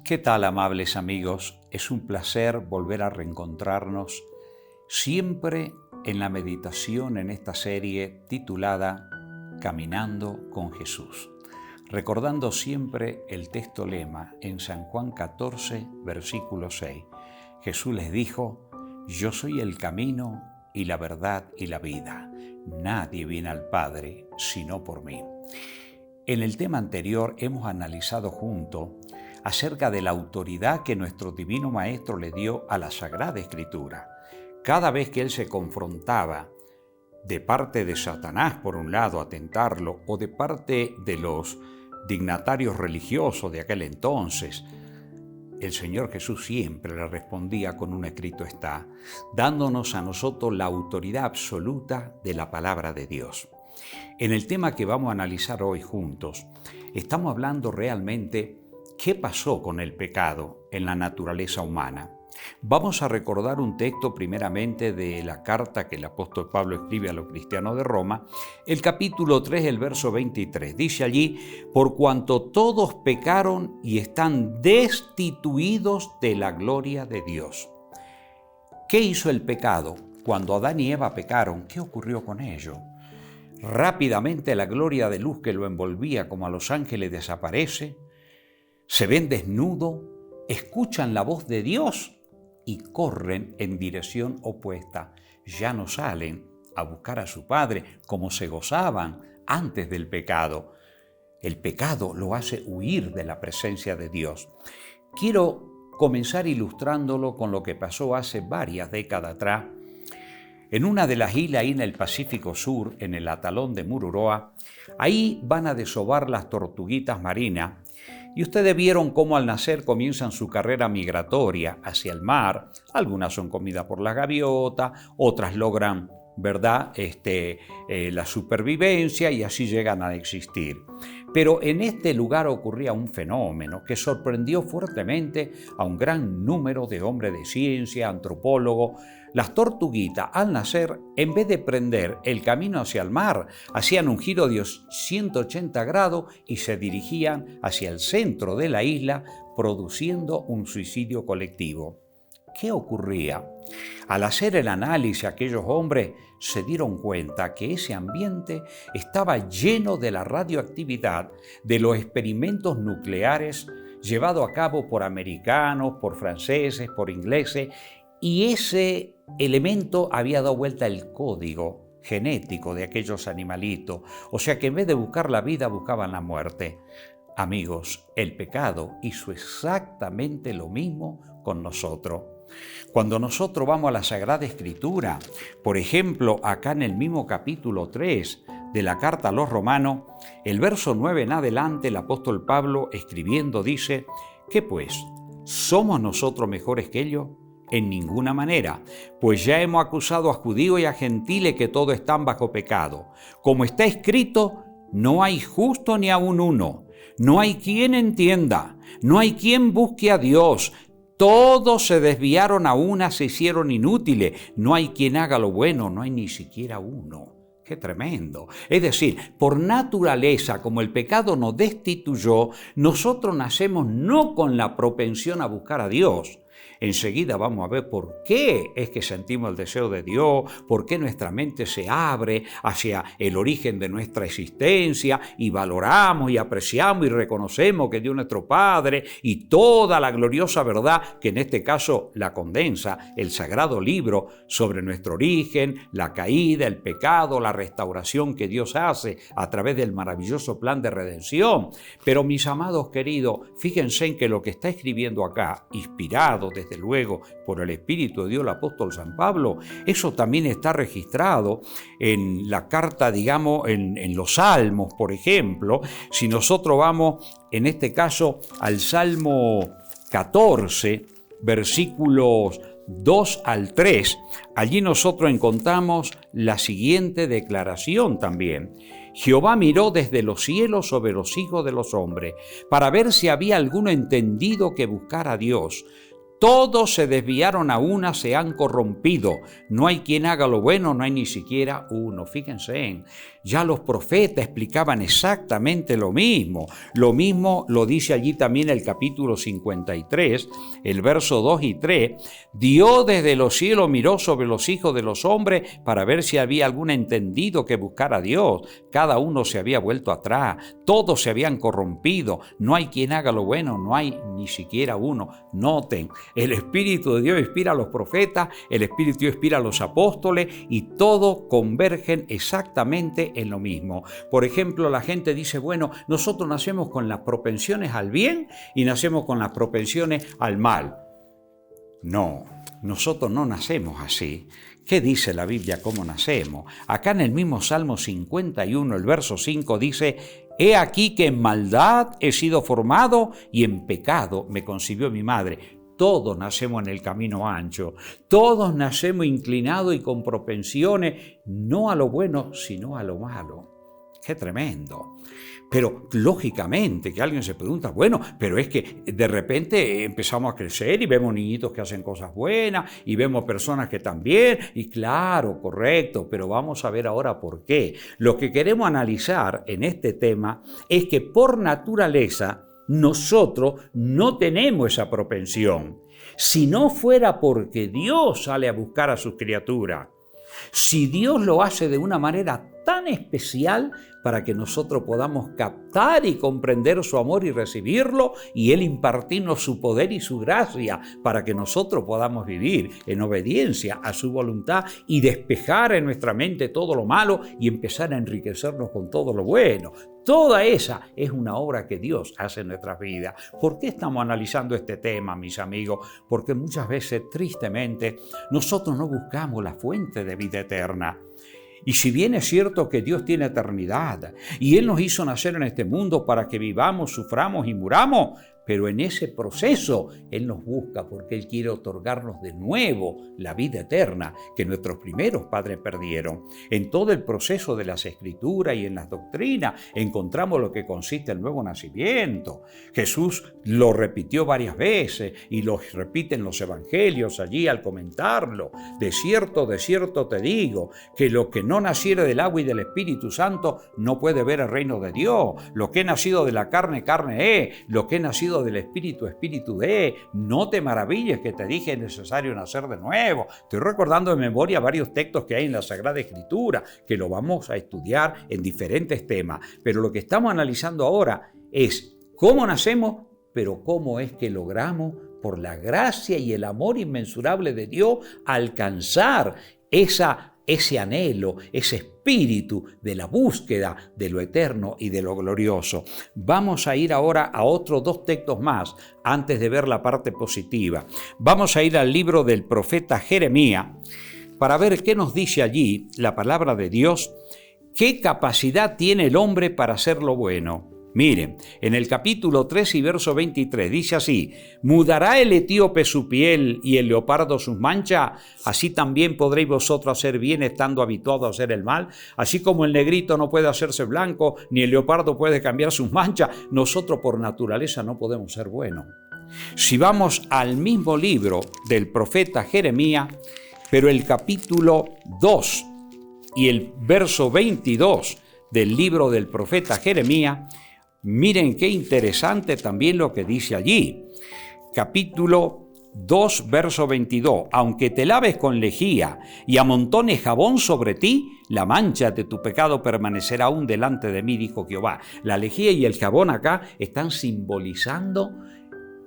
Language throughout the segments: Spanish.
¿Qué tal, amables amigos? Es un placer volver a reencontrarnos siempre en la meditación en esta serie titulada Caminando con Jesús, recordando siempre el texto lema en San Juan 14, versículo 6. Jesús les dijo: yo soy el camino y la verdad y la vida. Nadie viene al Padre sino por mí. En el tema anterior hemos analizado juntos acerca de la autoridad que nuestro Divino Maestro le dio a la Sagrada Escritura. Cada vez que él se confrontaba de parte de Satanás, por un lado, a tentarlo, o de parte de los dignatarios religiosos de aquel entonces, el Señor Jesús siempre le respondía con un escrito está, dándonos a nosotros la autoridad absoluta de la palabra de Dios. En el tema que vamos a analizar hoy juntos, estamos hablando realmente qué pasó con el pecado en la naturaleza humana. Vamos a recordar un texto primeramente de la carta que el apóstol Pablo escribe a los cristianos de Roma, el capítulo 3, el verso 23. Dice allí: por cuanto todos pecaron y están destituidos de la gloria de Dios. ¿Qué hizo el pecado? Cuando Adán y Eva pecaron, ¿qué ocurrió con ellos? Rápidamente la gloria de luz que lo envolvía como a los ángeles desaparece, se ven desnudos, escuchan la voz de Dios y corren en dirección opuesta. Ya no salen a buscar a su Padre como se gozaban antes del pecado. El pecado lo hace huir de la presencia de Dios. Quiero comenzar ilustrándolo con lo que pasó hace varias décadas atrás. En una de las islas ahí en el Pacífico Sur, en el atolón de Mururoa, ahí van a desovar las tortuguitas marinas. Y ustedes vieron cómo al nacer comienzan su carrera migratoria hacia el mar. Algunas son comidas por las gaviotas, otras logran, ¿verdad?, la supervivencia y así llegan a existir. Pero en este lugar ocurría un fenómeno que sorprendió fuertemente a un gran número de hombres de ciencia, antropólogos. Las tortuguitas, al nacer, en vez de prender el camino hacia el mar, hacían un giro de 180 grados y se dirigían hacia el centro de la isla, produciendo un suicidio colectivo. ¿Qué ocurría? Al hacer el análisis, aquellos hombres se dieron cuenta que ese ambiente estaba lleno de la radioactividad de los experimentos nucleares llevados a cabo por americanos, por franceses, por ingleses, y ese elemento había dado vuelta el código genético de aquellos animalitos, o sea que en vez de buscar la vida buscaban la muerte. Amigos, el pecado hizo exactamente lo mismo con nosotros. Cuando nosotros vamos a la Sagrada Escritura, por ejemplo, acá en el mismo capítulo 3 de la carta a los Romanos, el verso 9 en adelante, el apóstol Pablo escribiendo dice: ¿qué pues? ¿Somos nosotros mejores que ellos? En ninguna manera, pues ya hemos acusado a judíos y a gentiles que todos están bajo pecado. Como está escrito, no hay justo ni aun uno, no hay quien entienda, no hay quien busque a Dios. Todos se desviaron a una, se hicieron inútiles. No hay quien haga lo bueno, no hay ni siquiera uno. ¡Qué tremendo! Es decir, por naturaleza, como el pecado nos destituyó, nosotros nacemos no con la propensión a buscar a Dios. Enseguida vamos a ver por qué es que sentimos el deseo de Dios, por qué nuestra mente se abre hacia el origen de nuestra existencia y valoramos y apreciamos y reconocemos que Dios es nuestro Padre y toda la gloriosa verdad que en este caso la condensa el sagrado libro sobre nuestro origen, la caída, el pecado, la restauración que Dios hace a través del maravilloso plan de redención. Pero mis amados queridos, fíjense en que lo que está escribiendo acá, inspirado desde luego por el Espíritu de Dios el apóstol San Pablo, eso también está registrado en la carta, digamos, en los Salmos, por ejemplo. Si nosotros vamos, en este caso, al Salmo 14, versículos 2 al 3, allí nosotros encontramos la siguiente declaración también. Jehová miró desde los cielos sobre los hijos de los hombres, para ver si había alguno entendido que buscara a Dios. Todos se desviaron a una, se han corrompido. No hay quien haga lo bueno, no hay ni siquiera uno. Fíjense, ya los profetas explicaban exactamente lo mismo. Lo mismo lo dice allí también el capítulo 53, el verso 2 y 3. Dios desde los cielos miró sobre los hijos de los hombres para ver si había algún entendido que buscara a Dios. Cada uno se había vuelto atrás, todos se habían corrompido. No hay quien haga lo bueno, no hay ni siquiera uno. Noten, el Espíritu de Dios inspira a los profetas, el Espíritu de Dios inspira a los apóstoles y todos convergen exactamente en lo mismo. Por ejemplo, la gente dice, bueno, nosotros nacemos con las propensiones al bien y nacemos con las propensiones al mal. No, nosotros no nacemos así. ¿Qué dice la Biblia cómo nacemos? Acá en el mismo Salmo 51, el verso 5 dice: «He aquí que en maldad he sido formado y en pecado me concibió mi madre». Todos nacemos en el camino ancho, todos nacemos inclinados y con propensiones no a lo bueno, sino a lo malo. ¡Qué tremendo! Pero lógicamente que alguien se pregunta, bueno, pero es que de repente empezamos a crecer y vemos niñitos que hacen cosas buenas y vemos personas que también, y claro, correcto, pero vamos a ver ahora por qué. Lo que queremos analizar en este tema es que por naturaleza nosotros no tenemos esa propensión. Si no fuera porque Dios sale a buscar a sus criaturas, si Dios lo hace de una manera tan especial para que nosotros podamos captar y comprender su amor y recibirlo, y Él impartirnos su poder y su gracia para que nosotros podamos vivir en obediencia a su voluntad y despejar en nuestra mente todo lo malo y empezar a enriquecernos con todo lo bueno. Toda esa es una obra que Dios hace en nuestras vidas. ¿Por qué estamos analizando este tema, mis amigos? Porque muchas veces, tristemente, nosotros no buscamos la fuente de vida eterna. Y si bien es cierto que Dios tiene eternidad y Él nos hizo nacer en este mundo para que vivamos, suframos y muramos, pero en ese proceso Él nos busca porque Él quiere otorgarnos de nuevo la vida eterna que nuestros primeros padres perdieron. En todo el proceso de las Escrituras y en las doctrinas encontramos lo que consiste el nuevo nacimiento. Jesús lo repitió varias veces y lo repite en los evangelios allí al comentarlo. De cierto te digo, que lo que no naciere del agua y del Espíritu Santo no puede ver el reino de Dios. Lo que he nacido de la carne, carne es. Lo que he nacido del Espíritu, Espíritu es. No te maravilles que te dije es necesario nacer de nuevo. Estoy recordando de memoria varios textos que hay en la Sagrada Escritura, que lo vamos a estudiar en diferentes temas. Pero lo que estamos analizando ahora es cómo nacemos, pero cómo es que logramos, por la gracia y el amor inmensurable de Dios, alcanzar ese anhelo, ese espíritu de la búsqueda de lo eterno y de lo glorioso. Vamos a ir ahora a otros dos textos más antes de ver la parte positiva. Vamos a ir al libro del profeta Jeremías para ver qué nos dice allí la palabra de Dios, qué capacidad tiene el hombre para hacer lo bueno. Miren, en el capítulo 3 y verso 23 dice así: ¿mudará el etíope su piel y el leopardo sus manchas? Así también podréis vosotros hacer bien estando habituados a hacer el mal. Así como el negrito no puede hacerse blanco, ni el leopardo puede cambiar sus manchas, nosotros por naturaleza no podemos ser buenos. Si vamos al mismo libro del profeta Jeremías, pero el capítulo 2 y el verso 22 del libro del profeta Jeremías, miren qué interesante también lo que dice allí. Capítulo 2, verso 22. Aunque te laves con lejía y amontones jabón sobre ti, la mancha de tu pecado permanecerá aún delante de mí, dijo Jehová. La lejía y el jabón acá están simbolizando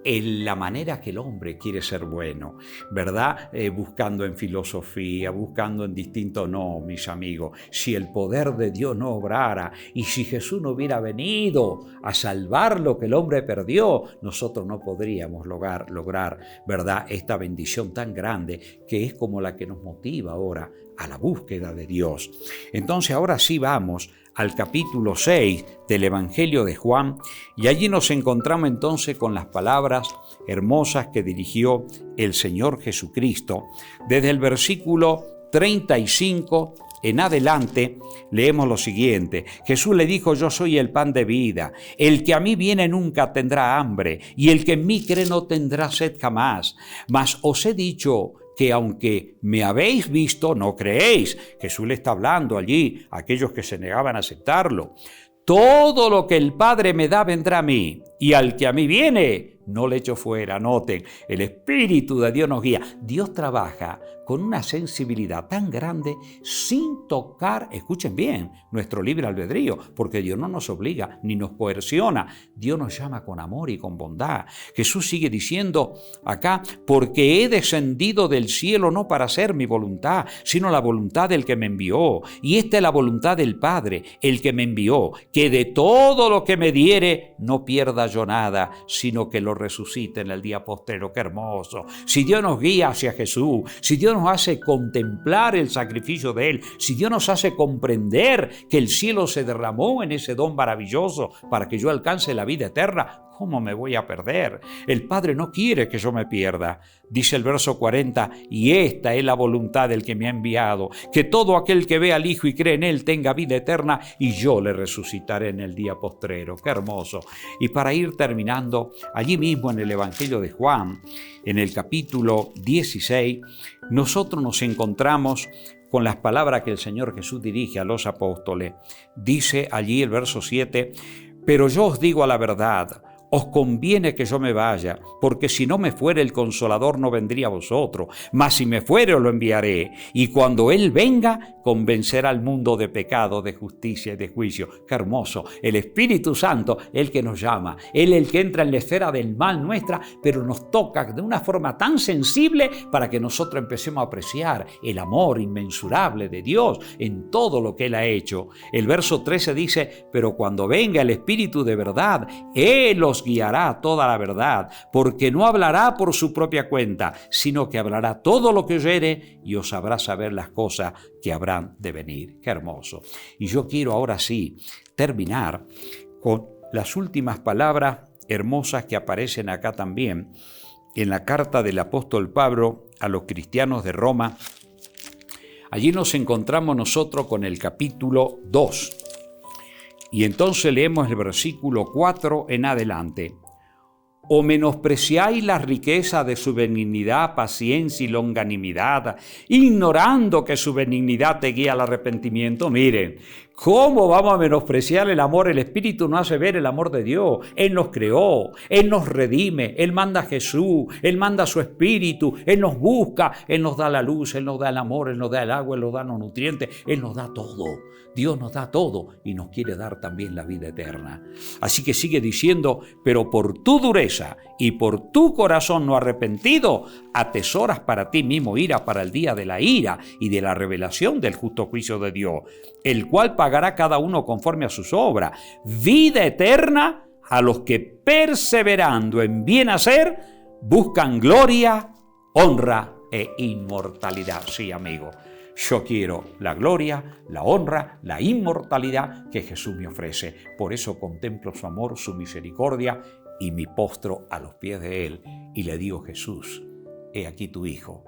en la manera que el hombre quiere ser bueno, ¿verdad? Buscando en filosofía, buscando en distintos. No, mis amigos, si el poder de Dios no obrara y si Jesús no hubiera venido a salvar lo que el hombre perdió, nosotros no podríamos lograr, ¿verdad?, esta bendición tan grande que es como la que nos motiva ahora a la búsqueda de Dios. Entonces ahora sí vamos al capítulo 6 del Evangelio de Juan, y allí nos encontramos entonces con las palabras hermosas que dirigió el Señor Jesucristo desde el versículo 35 en adelante, leemos lo siguiente. Jesús le dijo: yo soy el pan de vida. El que a mí viene nunca tendrá hambre, y el que en mí cree no tendrá sed jamás. Mas os he dicho que aunque me habéis visto, no creéis. Jesús le está hablando allí a aquellos que se negaban a aceptarlo. Todo lo que el Padre me da vendrá a mí, y al que a mí viene, no le echo fuera. Noten, el Espíritu de Dios nos guía. Dios trabaja con una sensibilidad tan grande sin tocar, escuchen bien, nuestro libre albedrío, porque Dios no nos obliga ni nos coerciona. Dios nos llama con amor y con bondad. Jesús sigue diciendo acá: porque he descendido del cielo no para hacer mi voluntad, sino la voluntad del que me envió. Y esta es la voluntad del Padre, el que me envió, que de todo lo que me diere no pierda yo nada, sino que lo resucite en el día postrero. ¡Qué hermoso! Si Dios nos guía hacia Jesús, si Dios nos hace contemplar el sacrificio de Él, si Dios nos hace comprender que el cielo se derramó en ese don maravilloso para que yo alcance la vida eterna, ¿cómo me voy a perder? El Padre no quiere que yo me pierda. Dice el verso 40, y esta es la voluntad del que me ha enviado, que todo aquel que ve al Hijo y cree en Él tenga vida eterna, y yo le resucitaré en el día postrero. ¡Qué hermoso! Y para ir terminando, allí mismo en el Evangelio de Juan, en el capítulo 16, nosotros nos encontramos con las palabras que el Señor Jesús dirige a los apóstoles. Dice allí el verso 7, pero yo os digo a la verdad, os conviene que yo me vaya, porque si no me fuere el Consolador no vendría a vosotros, mas si me fuere os lo enviaré, y cuando Él venga, convencerá al mundo de pecado, de justicia y de juicio. ¡Qué hermoso! El Espíritu Santo, el que nos llama, Él el que entra en la esfera del mal nuestra, pero nos toca de una forma tan sensible para que nosotros empecemos a apreciar el amor inmensurable de Dios en todo lo que Él ha hecho. El verso 13 dice, pero cuando venga el Espíritu de verdad, Él os guiará a toda la verdad, porque no hablará por su propia cuenta, sino que hablará todo lo que oyere y os habrá saber las cosas que habrán de venir. ¡Qué hermoso! Y yo quiero ahora sí terminar con las últimas palabras hermosas que aparecen acá también en la carta del apóstol Pablo a los cristianos de Roma. Allí nos encontramos nosotros con el capítulo 2. Y entonces leemos el versículo 4 en adelante. ¿O menospreciáis la riqueza de su benignidad, paciencia y longanimidad, ignorando que su benignidad te guía al arrepentimiento? Miren, ¿cómo vamos a menospreciar el amor? El Espíritu nos hace ver el amor de Dios. Él nos creó, Él nos redime, Él manda a Jesús, Él manda a su Espíritu, Él nos busca, Él nos da la luz, Él nos da el amor, Él nos da el agua, Él nos da los nutrientes, Él nos da todo. Dios nos da todo y nos quiere dar también la vida eterna. Así que sigue diciendo, pero por tu dureza y por tu corazón no arrepentido, atesoras para ti mismo ira para el día de la ira y de la revelación del justo juicio de Dios, el cual pagará cada uno conforme a sus obras. Vida eterna a los que perseverando en bien hacer buscan gloria, honra e inmortalidad. Sí, amigo. Yo quiero la gloria, la honra, la inmortalidad que Jesús me ofrece. Por eso contemplo su amor, su misericordia y me postro a los pies de Él y le digo, Jesús, he aquí tu Hijo,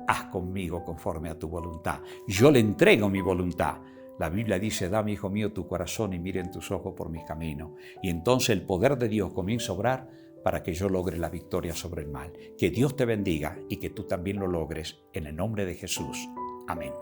haz conmigo conforme a tu voluntad. Yo le entrego mi voluntad. La Biblia dice, dame, hijo mío, tu corazón y miren tus ojos por mis caminos. Y entonces el poder de Dios comienza a obrar para que yo logre la victoria sobre el mal. Que Dios te bendiga y que tú también lo logres en el nombre de Jesús. Amén.